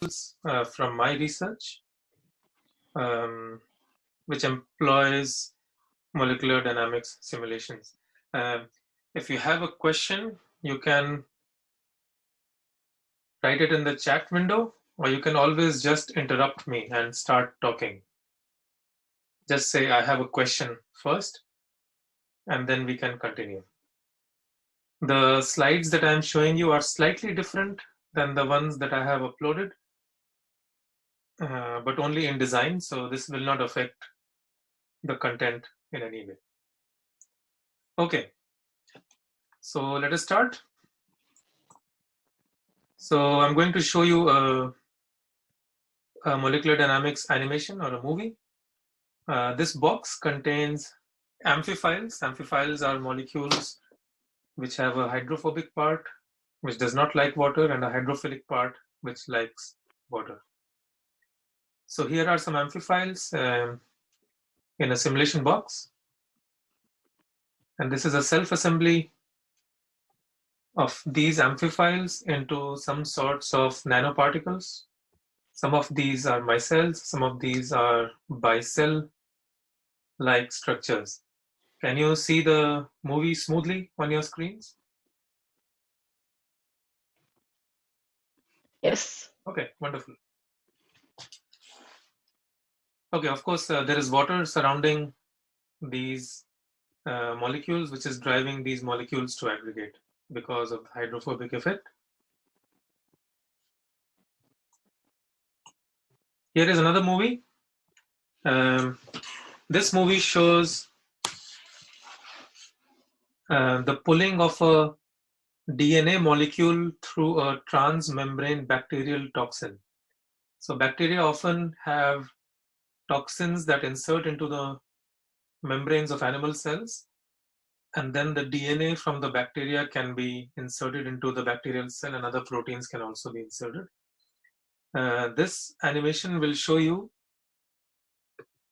from my research, which employs molecular dynamics simulations. If you have a question, you can write it in the chat window, or you can always just interrupt me and start talking. Just say, I have a question first, and then we can continue. The slides that I'm showing you are slightly different than the ones that I have uploaded, but only in design, so this will not affect the content in any way. Okay, so let us start. So I'm going to show you a molecular dynamics animation or a movie. This box contains amphiphiles. Amphiphiles are molecules which have a hydrophobic part, which does not like water, and a hydrophilic part, which likes water. So here are some amphiphiles in a simulation box. And this is a self-assembly of these amphiphiles into some sorts of nanoparticles. Some of these are micelles, some of these are bicell-like structures. Can you see the movie smoothly on your screens? Yes. Okay, wonderful. Okay, of course, there is water surrounding these molecules, which is driving these molecules to aggregate because of the hydrophobic effect. Here is another movie. This movie shows the pulling of a DNA molecule through a transmembrane bacterial toxin. So bacteria often have toxins that insert into the membranes of animal cells, and then the DNA from the bacteria can be inserted into the bacterial cell, and other proteins can also be inserted. This animation will show you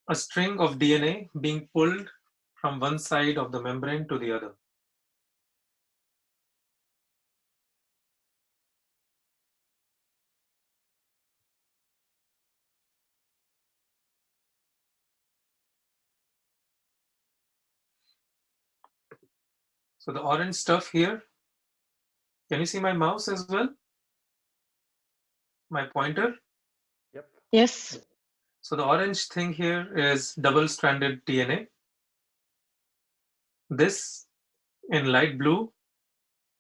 a string of DNA being pulled from one side of the membrane to the other. So the orange stuff here, can you see my mouse as well? My pointer? Yep. Yes. So the orange thing here is double-stranded DNA. This in light blue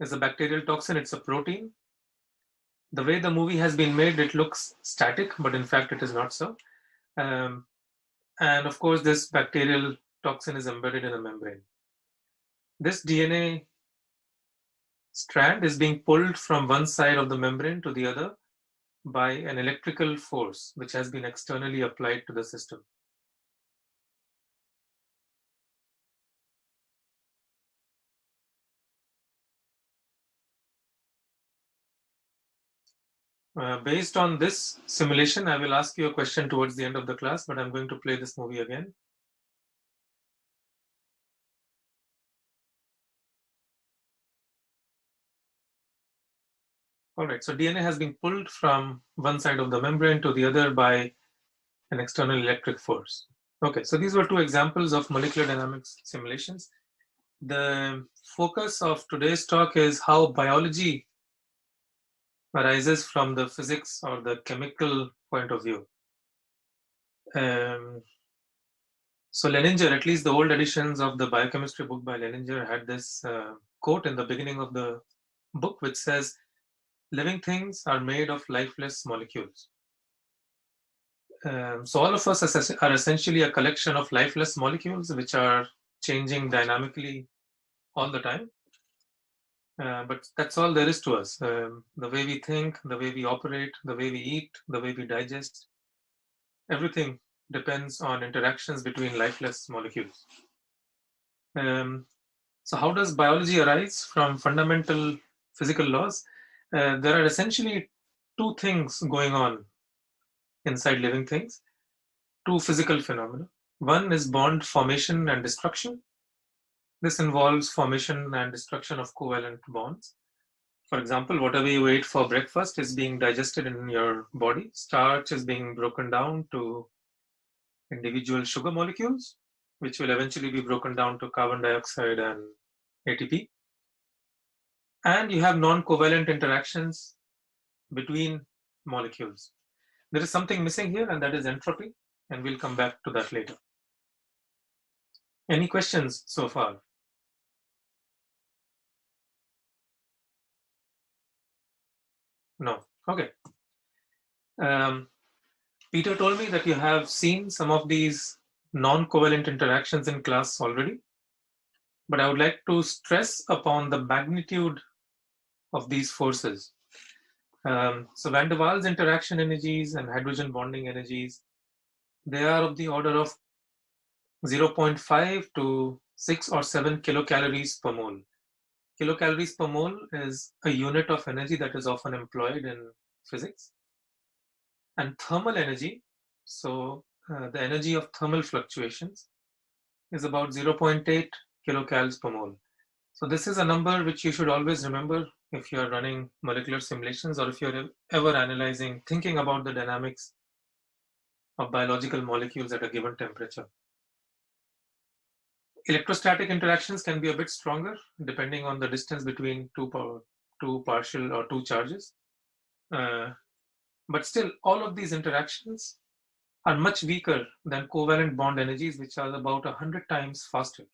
is a bacterial toxin, it's a protein. The way the movie has been made, it looks static, but in fact it is not so. And of course, this bacterial toxin is embedded in a membrane. This DNA strand is being pulled from one side of the membrane to the other by an electrical force, which has been externally applied to the system. Based on this simulation, I will ask you a question towards the end of the class, but I'm going to play this movie again. All right, so DNA has been pulled from one side of the membrane to the other by an external electric force. Okay, so these were two examples of molecular dynamics simulations. The focus of today's talk is how biology arises from the physics or the chemical point of view. So Leninger, at least the old editions of the biochemistry book by Leninger, had this quote in the beginning of the book, which says, living things are made of lifeless molecules. So all of us are essentially a collection of lifeless molecules which are changing dynamically all the time. But that's all there is to us. The way we think, the way we operate, the way we eat, the way we digest, everything depends on interactions between lifeless molecules. So how does biology arise from fundamental physical laws? There are essentially two things going on inside living things, two physical phenomena. One is bond formation and destruction. This involves formation and destruction of covalent bonds. For example, whatever you ate for breakfast is being digested in your body. Starch is being broken down to individual sugar molecules, which will eventually be broken down to carbon dioxide and ATP. And you have non-covalent interactions between molecules. There is something missing here, and that is entropy, and we'll come back to that later. Any questions so far? No. Okay. Peter told me that you have seen some of these non-covalent interactions in class already, but I would like to stress upon the magnitude of these forces. So Van der Waals interaction energies and hydrogen bonding energies, they are of the order of 0.5 to 6 or 7 kilocalories per mole. Kilocalories per mole is a unit of energy that is often employed in physics. And thermal energy, so the energy of thermal fluctuations, is about 0.8 kilocalories per mole. So this is a number which you should always remember if you're running molecular simulations or if you're ever analyzing, thinking about the dynamics of biological molecules at a given temperature. Electrostatic interactions can be a bit stronger depending on the distance between two partial or two charges. But still, all of these interactions are much weaker than covalent bond energies, which are about 100 times faster.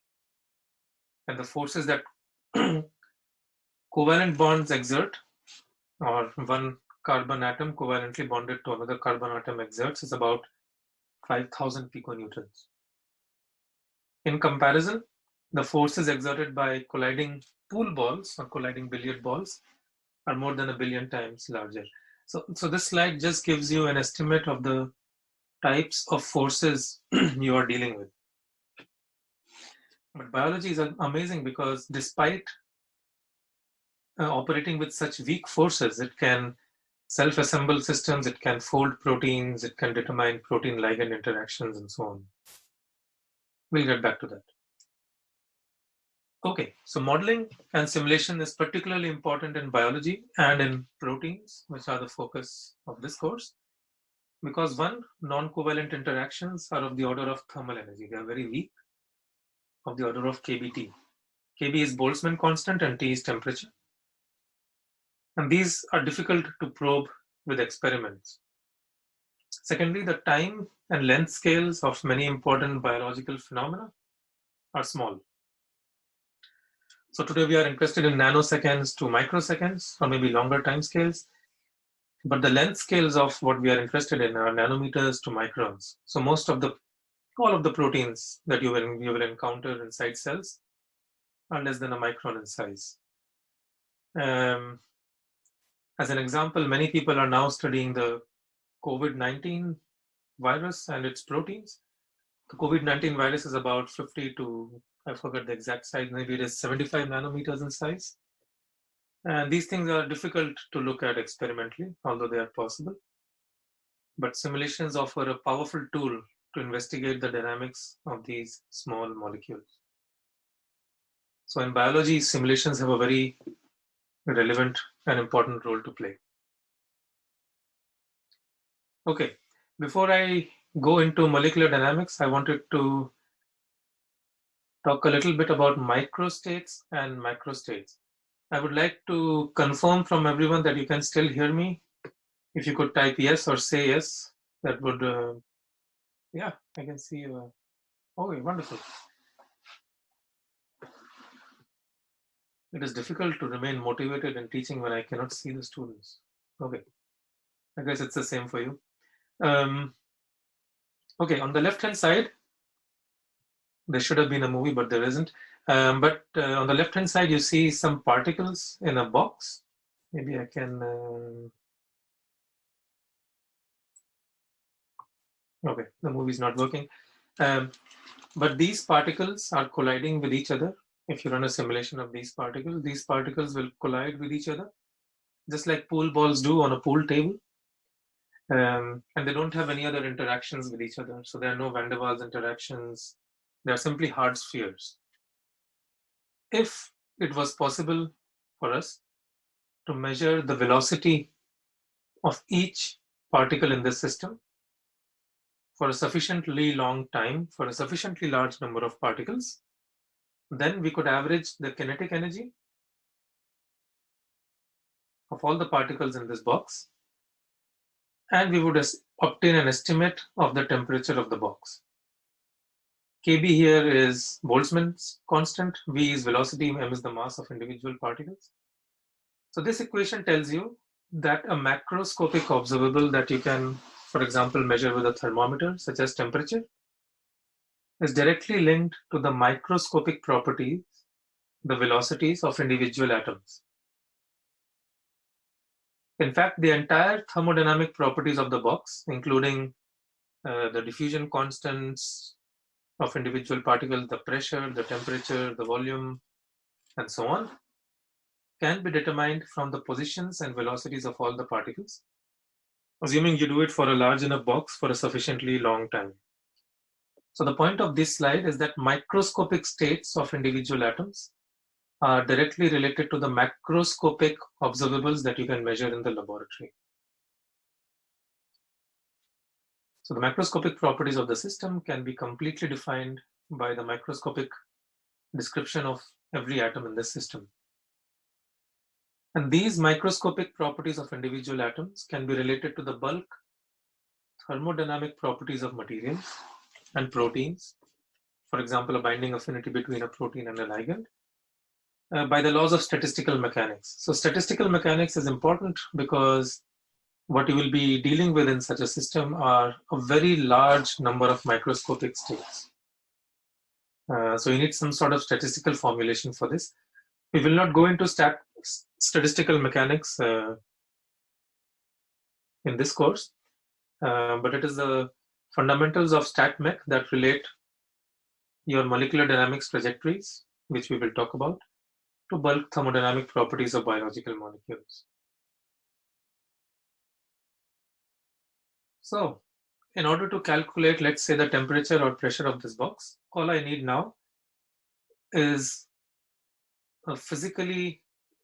And the forces that covalent bonds exert, or one carbon atom covalently bonded to another carbon atom exerts, is about 5,000 piconewtons. In comparison, the forces exerted by colliding pool balls or colliding billiard balls are more than 1 billion times larger. So this slide just gives you an estimate of the types of forces you are dealing with. But biology is amazing because despite operating with such weak forces, it can self-assemble systems, it can fold proteins, it can determine protein ligand interactions, and so on. We'll get back to that. Okay, so modeling and simulation is particularly important in biology and in proteins, which are the focus of this course, because one, non-covalent interactions are of the order of thermal energy. They are very weak, of the order of kBT. Kb is Boltzmann constant and T is temperature. And these are difficult to probe with experiments. Secondly, the time and length scales of many important biological phenomena are small. So today we are interested in nanoseconds to microseconds, or maybe longer time scales. But the length scales of what we are interested in are nanometers to microns. So all of the proteins that you will encounter inside cells are less than a micron in size. As an example, many people are now studying the COVID-19 virus and its proteins. The COVID-19 virus is about 50 to, I forgot the exact size, maybe it is 75 nanometers in size. And these things are difficult to look at experimentally, although they are possible. But simulations offer a powerful tool to investigate the dynamics of these small molecules. So in biology, simulations have a very relevant and important role to play. Okay, before I go into molecular dynamics, I wanted to talk a little bit about microstates and macrostates. I would like to confirm from everyone that you can still hear me. If you could type yes or say yes, that would, yeah, I can see you. Okay, wonderful. It is difficult to remain motivated in teaching when I cannot see the students. Okay, I guess it's the same for you. Okay, on the left-hand side, there should have been a movie, but there isn't. But on the left-hand side, you see some particles in a box. Maybe I can. Okay, the movie is not working. But these particles are colliding with each other. If you run a simulation of these particles will collide with each other, just like pool balls do on a pool table. And they don't have any other interactions with each other. So there are no Van der Waals interactions. They are simply hard spheres. If it was possible for us to measure the velocity of each particle in this system for a sufficiently long time, for a sufficiently large number of particles. Then we could average the kinetic energy of all the particles in this box, and we would obtain an estimate of the temperature of the box. Kb here is Boltzmann's constant, V is velocity, m is the mass of individual particles. So this equation tells you that a macroscopic observable that you can, for example, measure with a thermometer, such as temperature, is directly linked to the microscopic properties, the velocities of individual atoms. In fact, the entire thermodynamic properties of the box, including the diffusion constants of individual particles, the pressure, the temperature, the volume, and so on, can be determined from the positions and velocities of all the particles, assuming you do it for a large enough box for a sufficiently long time. So the point of this slide is that microscopic states of individual atoms are directly related to the macroscopic observables that you can measure in the laboratory. So the macroscopic properties of the system can be completely defined by the microscopic description of every atom in this system. And these microscopic properties of individual atoms can be related to the bulk thermodynamic properties of materials and proteins, for example, a binding affinity between a protein and a ligand, by the laws of statistical mechanics. So statistical mechanics is important because what you will be dealing with in such a system are a very large number of microscopic states. So you need some sort of statistical formulation for this. We will not go into statistical mechanics in this course, but it is the fundamentals of StatMech that relate your molecular dynamics trajectories, which we will talk about, to bulk thermodynamic properties of biological molecules. So, in order to calculate, let's say, the temperature or pressure of this box, all I need now is a physically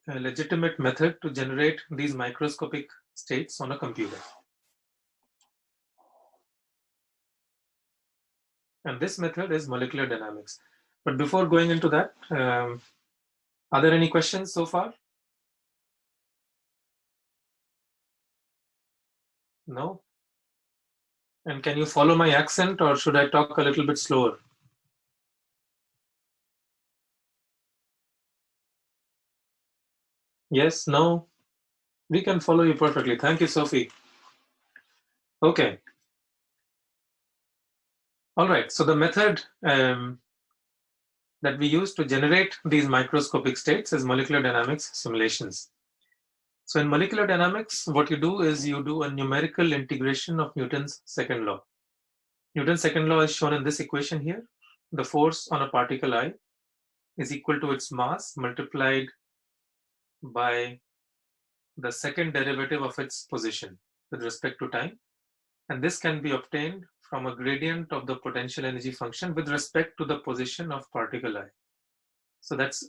legitimate method to generate these microscopic states on a computer. And this method is molecular dynamics. But before going into that, are there any questions so far? No? And can you follow my accent, or should I talk a little bit slower? Yes, no? We can follow you perfectly. Thank you, Sophie. Okay. All right. So the method that we use to generate these microscopic states is molecular dynamics simulations. So in molecular dynamics, what you do is you do a numerical integration of Newton's second law. Newton's second law is shown in this equation here. The force on a particle I is equal to its mass multiplied by the second derivative of its position with respect to time. And this can be obtained from a gradient of the potential energy function with respect to the position of particle I. So that's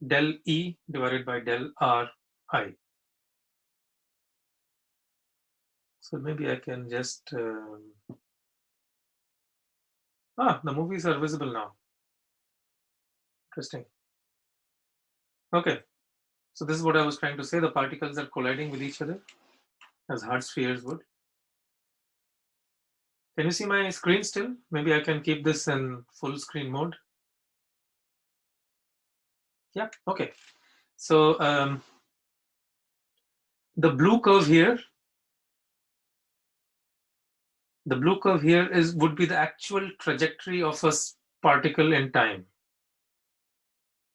del E divided by del R I. So maybe I can just, the movies are visible now. Interesting. Okay, so this is what I was trying to say. The particles are colliding with each other as hard spheres would. Can you see my screen still? Maybe I can keep this in full screen mode. Yeah, okay. So the blue curve here would be the actual trajectory of a particle in time.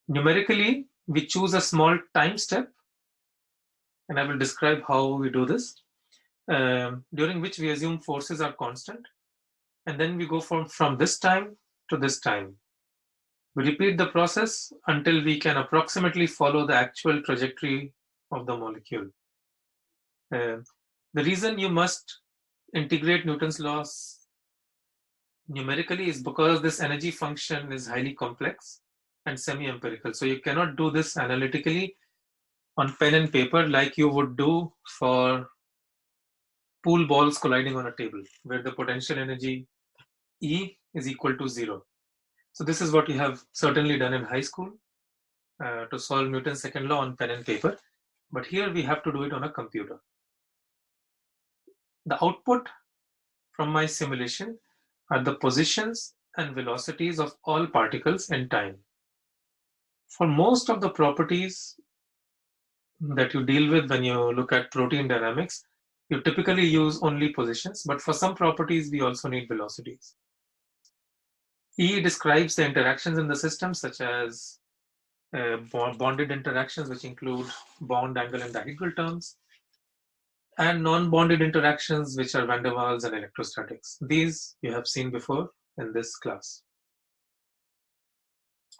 Numerically, we choose a small time step, and I will describe how we do this, during which we assume forces are constant, and then we go from this time to this time. We repeat the process until we can approximately follow the actual trajectory of the molecule. The reason you must integrate Newton's laws numerically is because this energy function is highly complex and semi-empirical. So you cannot do this analytically on pen and paper like you would do for pool balls colliding on a table, where the potential energy E is equal to 0. So this is what you have certainly done in high school to solve Newton's second law on pen and paper. But here we have to do it on a computer. The output from my simulation are the positions and velocities of all particles in time. For most of the properties that you deal with when you look at protein dynamics, you typically use only positions, but for some properties, we also need velocities. E describes the interactions in the system, such as bonded interactions, which include bond angle and dihedral terms, and non-bonded interactions, which are van der Waals and electrostatics. These you have seen before in this class.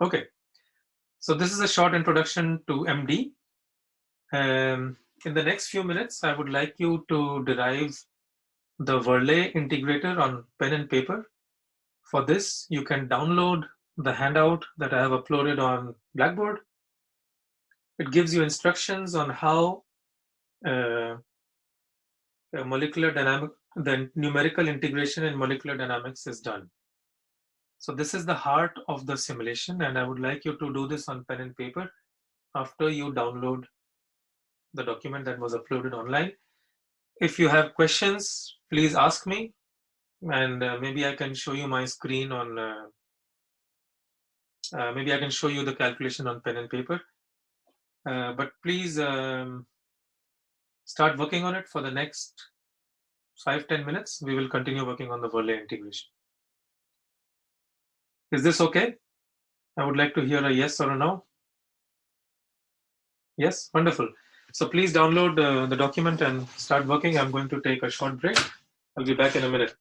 Okay, so this is a short introduction to MD. In the next few minutes, I would like you to derive the Verlet integrator on pen and paper. For this, you can download the handout that I have uploaded on Blackboard. It gives you instructions on how the numerical integration in molecular dynamics is done. So this is the heart of the simulation, and I would like you to do this on pen and paper after you download the document that was uploaded online. If you have questions, please ask me, and maybe I can show you my screen on, maybe I can show you the calculation on pen and paper. But please start working on it for the next 5-10 minutes. We will continue working on the Verlet integration. Is this okay? I would like to hear a yes or a no. Yes, wonderful. So please download the document and start working. I'm going to take a short break. I'll be back in a minute.